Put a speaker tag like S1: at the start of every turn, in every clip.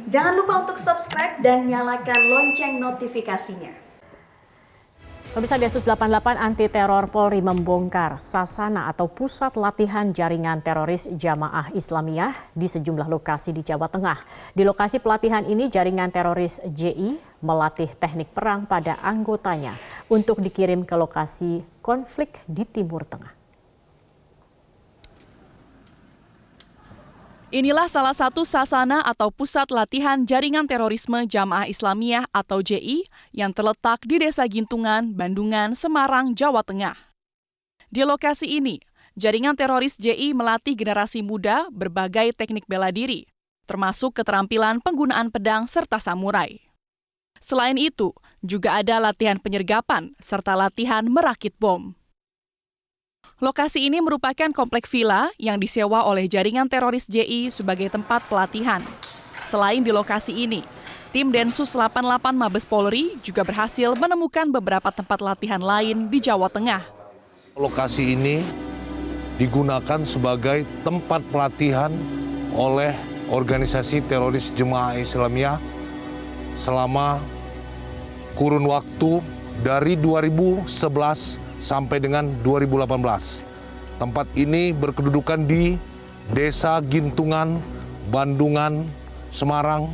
S1: Jangan lupa untuk subscribe dan nyalakan lonceng notifikasinya.
S2: Pemirsa, Densus 88 anti teror Polri membongkar sasana atau pusat latihan jaringan teroris Jamaah Islamiyah di sejumlah lokasi di Jawa Tengah. Di lokasi pelatihan ini jaringan teroris JI melatih teknik perang pada anggotanya untuk dikirim ke lokasi konflik di Timur Tengah.
S3: Inilah salah satu sasana atau pusat latihan jaringan terorisme Jamaah Islamiyah atau JI yang terletak di Desa Gintungan, Bandungan, Semarang, Jawa Tengah. Di lokasi ini, jaringan teroris JI melatih generasi muda berbagai teknik bela diri, termasuk keterampilan penggunaan pedang serta samurai. Selain itu, juga ada latihan penyergapan serta latihan merakit bom. Lokasi ini merupakan komplek villa yang disewa oleh jaringan teroris JI sebagai tempat pelatihan. Selain di lokasi ini, tim Densus 88 Mabes Polri juga berhasil menemukan beberapa tempat latihan lain di Jawa Tengah.
S4: Lokasi ini digunakan sebagai tempat pelatihan oleh organisasi teroris Jemaah Islamiyah selama kurun waktu dari 2011 sampai dengan 2018. Tempat ini berkedudukan di Desa Gintungan, Bandungan, Semarang.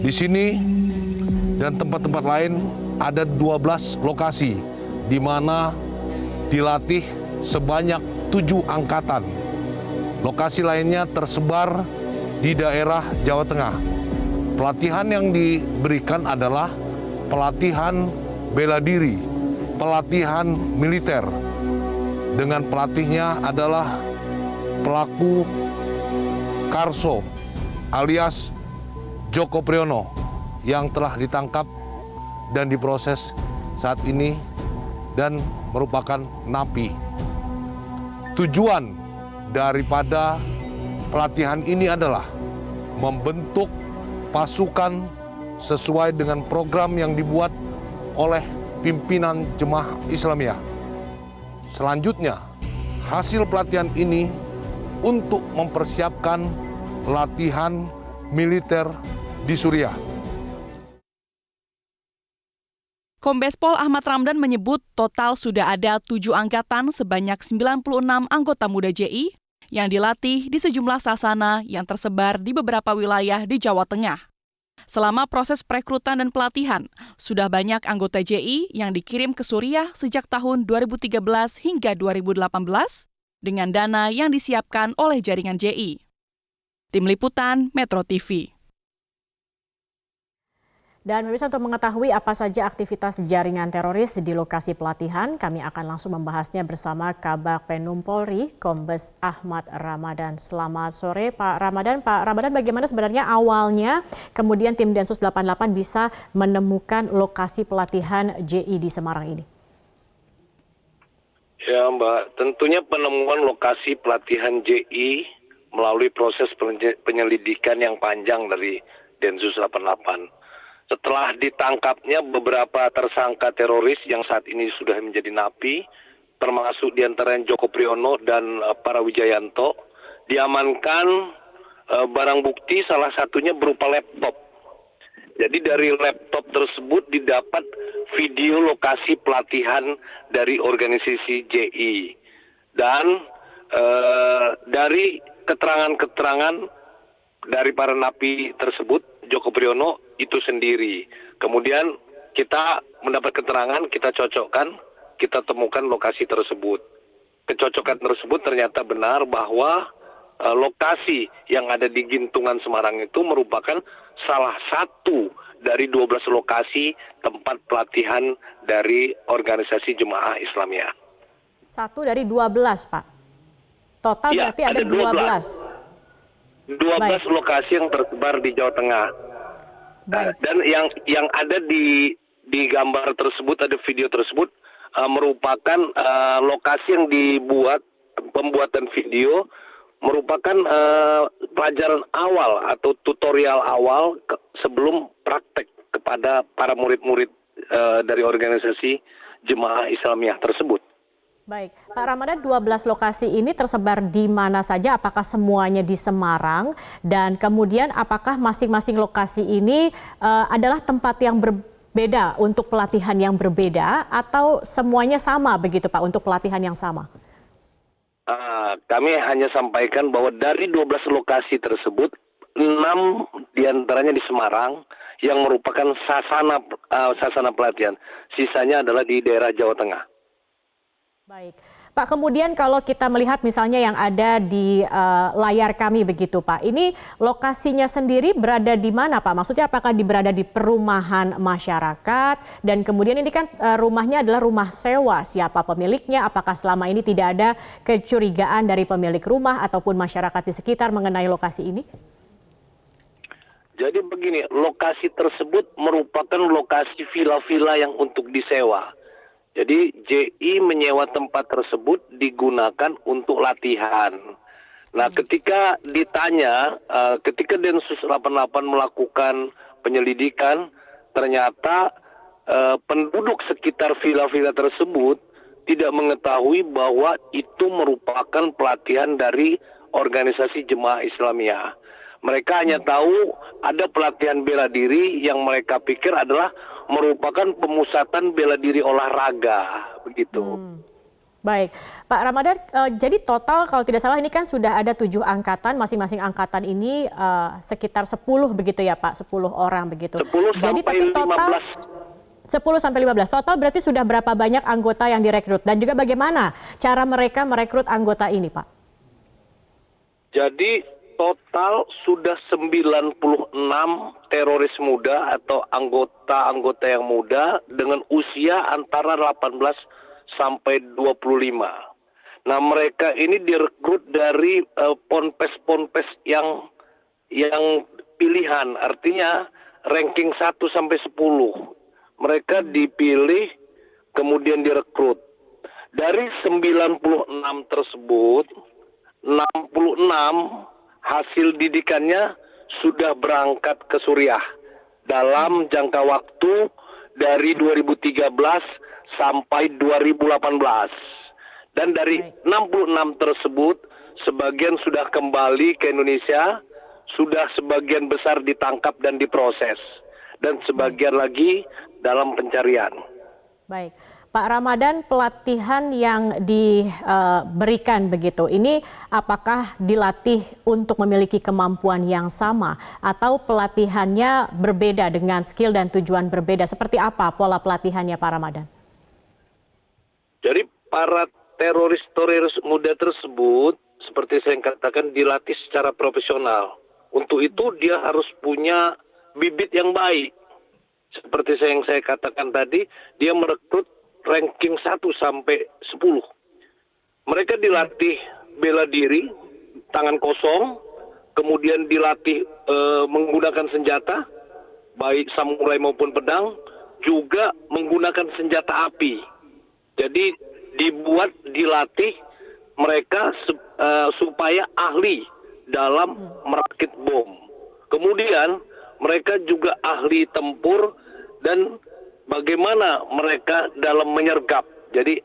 S4: Di sini dan tempat-tempat lain ada 12 lokasi di mana dilatih sebanyak 7 angkatan. Lokasi lainnya tersebar di daerah Jawa Tengah. Pelatihan yang diberikan adalah pelatihan bela diri, pelatihan militer, dengan pelatihnya adalah pelaku Karso alias Joko Priyono yang telah ditangkap dan diproses saat ini dan merupakan napi. Tujuan daripada pelatihan ini adalah membentuk pasukan sesuai dengan program yang dibuat oleh pimpinan Jemaah Islamiyah. Selanjutnya, hasil pelatihan ini untuk mempersiapkan latihan militer di Suriah.
S3: Kombes Pol Ahmad Ramdan menyebut total sudah ada 7 angkatan sebanyak 96 anggota muda JI yang dilatih di sejumlah sasana yang tersebar di beberapa wilayah di Jawa Tengah. Selama proses perekrutan dan pelatihan, sudah banyak anggota JI yang dikirim ke Suriah sejak tahun 2013 hingga 2018 dengan dana yang disiapkan oleh jaringan JI. Tim Liputan Metro TV.
S2: Dan pemirsa, untuk mengetahui apa saja aktivitas jaringan teroris di lokasi pelatihan, kami akan langsung membahasnya bersama Kabag Penum Polri, Kombes Ahmad Ramadan. Selamat sore Pak Ramadan. Pak Ramadan, bagaimana sebenarnya awalnya kemudian tim Densus 88 bisa menemukan lokasi pelatihan JI di Semarang ini?
S5: Ya Mbak, tentunya penemuan lokasi pelatihan JI melalui proses penyelidikan yang panjang dari Densus 88. Setelah ditangkapnya beberapa tersangka teroris yang saat ini sudah menjadi napi, termasuk diantaranya Joko Priyono dan para Wijayanto, diamankan barang bukti salah satunya berupa laptop. Jadi dari laptop tersebut didapat video lokasi pelatihan dari organisasi JI. Dan dari keterangan-keterangan dari para napi tersebut, Joko Priyono itu sendiri. Kemudian kita mendapat keterangan, kita cocokkan, kita temukan lokasi tersebut. Kecocokan tersebut ternyata benar bahwa lokasi yang ada di Gintungan Semarang itu merupakan salah satu dari 12 lokasi tempat pelatihan dari organisasi Jemaah Islamiyah.
S2: 1 dari 12, Pak. Total
S5: Ya,
S2: berarti ada 12.
S5: 12 lokasi yang tersebar di Jawa Tengah. Dan yang ada di gambar tersebut, ada video tersebut, merupakan lokasi yang dibuat, pembuatan video merupakan pelajaran awal atau tutorial awal sebelum praktek kepada para murid-murid dari organisasi Jemaah Islamiyah tersebut.
S2: Baik, Pak Ramadan, 12 lokasi ini tersebar di mana saja? Apakah semuanya di Semarang? Dan kemudian apakah masing-masing lokasi ini adalah tempat yang berbeda untuk pelatihan yang berbeda atau semuanya sama begitu Pak untuk pelatihan yang sama?
S5: Kami hanya sampaikan bahwa dari 12 lokasi tersebut, 6 diantaranya di Semarang yang merupakan sasana pelatihan. Sisanya adalah di daerah Jawa Tengah.
S2: Baik, Pak. Kemudian kalau kita melihat misalnya yang ada di layar kami begitu, Pak. Ini lokasinya sendiri berada di mana, Pak? Maksudnya apakah berada di perumahan masyarakat? Dan kemudian ini kan rumahnya adalah rumah sewa. Siapa pemiliknya? Apakah selama ini tidak ada kecurigaan dari pemilik rumah ataupun masyarakat di sekitar mengenai lokasi ini?
S5: Jadi begini, lokasi tersebut merupakan lokasi villa-villa yang untuk disewa. Jadi JI menyewa tempat tersebut digunakan untuk latihan. Nah, ketika ditanya, ketika Densus 88 melakukan penyelidikan, ternyata penduduk sekitar villa-villa tersebut tidak mengetahui bahwa itu merupakan pelatihan dari organisasi Jemaah Islamiyah. Mereka hanya tahu ada pelatihan bela diri yang mereka pikir adalah merupakan pemusatan bela diri olahraga, begitu.
S2: Baik, Pak Ramadan, jadi total kalau tidak salah ini kan sudah ada 7 angkatan, masing-masing angkatan ini sekitar 10 begitu ya Pak, 10 orang begitu.
S5: 10
S2: jadi
S5: sampai
S2: tapi total
S5: 15.
S2: 10 sampai 15, total berarti sudah berapa banyak anggota yang direkrut dan juga bagaimana cara mereka merekrut anggota ini Pak?
S5: Jadi total sudah 96 teroris muda atau anggota-anggota yang muda dengan usia antara 18 sampai 25. Nah, mereka ini direkrut dari ponpes-ponpes yang pilihan, artinya ranking 1 sampai 10. Mereka dipilih kemudian direkrut. Dari 96 tersebut, 66 hasil didikannya sudah berangkat ke Suriah dalam jangka waktu dari 2013 sampai 2018. Dan dari 66 tersebut, sebagian sudah kembali ke Indonesia, sudah sebagian besar ditangkap dan diproses. Dan sebagian lagi dalam pencarian.
S2: Baik. Pak Ramadan, pelatihan yang diberikan begitu, ini apakah dilatih untuk memiliki kemampuan yang sama atau pelatihannya berbeda dengan skill dan tujuan berbeda? Seperti apa pola pelatihannya Pak Ramadan?
S5: Jadi para teroris muda tersebut, seperti saya katakan, dilatih secara profesional. Untuk itu dia harus punya bibit yang baik. Seperti yang saya katakan tadi, dia merekrut ranking 1 sampai 10. Mereka dilatih bela diri, tangan kosong, kemudian dilatih menggunakan senjata, baik samurai maupun pedang, juga menggunakan senjata api. Jadi dilatih mereka supaya ahli dalam merakit bom. Kemudian mereka juga ahli tempur dan bagaimana mereka dalam menyergap. Jadi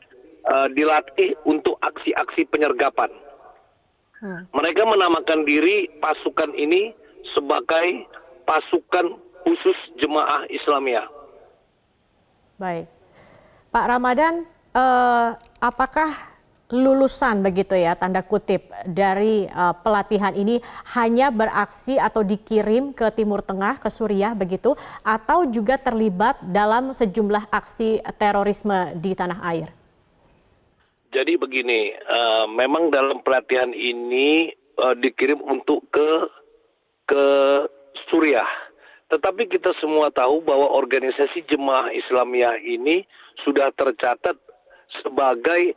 S5: dilatih untuk aksi-aksi penyergapan. Mereka menamakan diri pasukan ini sebagai pasukan khusus Jemaah Islamiyah.
S2: Baik. Pak Ramadan, apakah lulusan begitu ya, tanda kutip, dari pelatihan ini hanya beraksi atau dikirim ke Timur Tengah, ke Suriah begitu, atau juga terlibat dalam sejumlah aksi terorisme di tanah air?
S5: Jadi begini, memang dalam pelatihan ini dikirim untuk ke Suriah. Tetapi kita semua tahu bahwa organisasi Jemaah Islamiyah ini sudah tercatat sebagai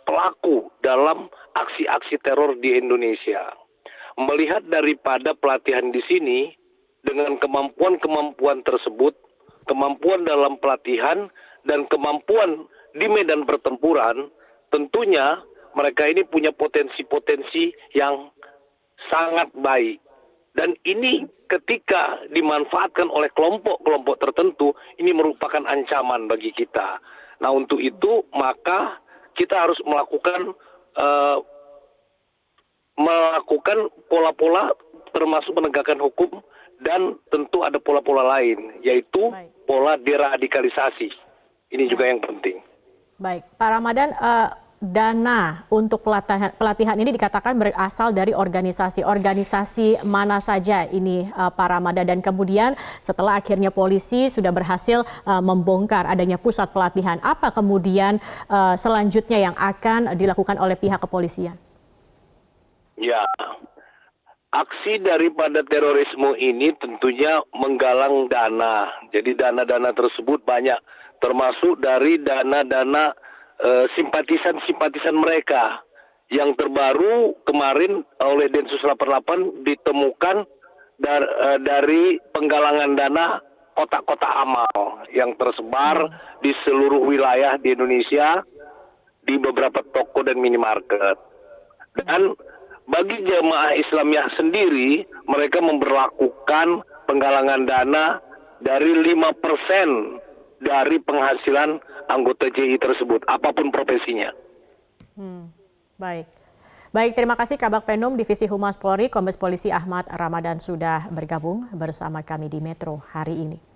S5: pelaku dalam aksi-aksi teror di Indonesia. Melihat daripada pelatihan di sini, dengan kemampuan-kemampuan tersebut, kemampuan dalam pelatihan dan kemampuan di medan pertempuran, tentunya mereka ini punya potensi-potensi yang sangat baik. Dan ini ketika dimanfaatkan oleh kelompok-kelompok tertentu, ini merupakan ancaman bagi kita. Nah, untuk itu maka kita harus melakukan pola-pola termasuk penegakan hukum dan tentu ada pola-pola lain, yaitu pola deradikalisasi. Ini juga yang penting.
S2: Baik, Pak Ramadan, dana untuk pelatihan ini dikatakan berasal dari organisasi mana saja ini, Pak Ramadan, dan kemudian setelah akhirnya polisi sudah berhasil membongkar adanya pusat pelatihan, apa kemudian selanjutnya yang akan dilakukan oleh pihak kepolisian?
S5: Ya, aksi daripada terorisme ini tentunya menggalang dana. Jadi dana-dana tersebut banyak, termasuk dari dana-dana simpatisan mereka. Yang terbaru kemarin oleh Densus 88 ditemukan dari penggalangan dana kotak-kotak amal yang tersebar di seluruh wilayah di Indonesia, di beberapa toko dan minimarket. Dan bagi jemaah Islamiyah sendiri, mereka memberlakukan penggalangan dana dari 5% dari penghasilan anggota JI tersebut, apapun profesinya.
S2: Baik, terima kasih Kabak Penum Divisi Humas Polri, Kombes Polisi Ahmad Ramadan sudah bergabung bersama kami di Metro hari ini.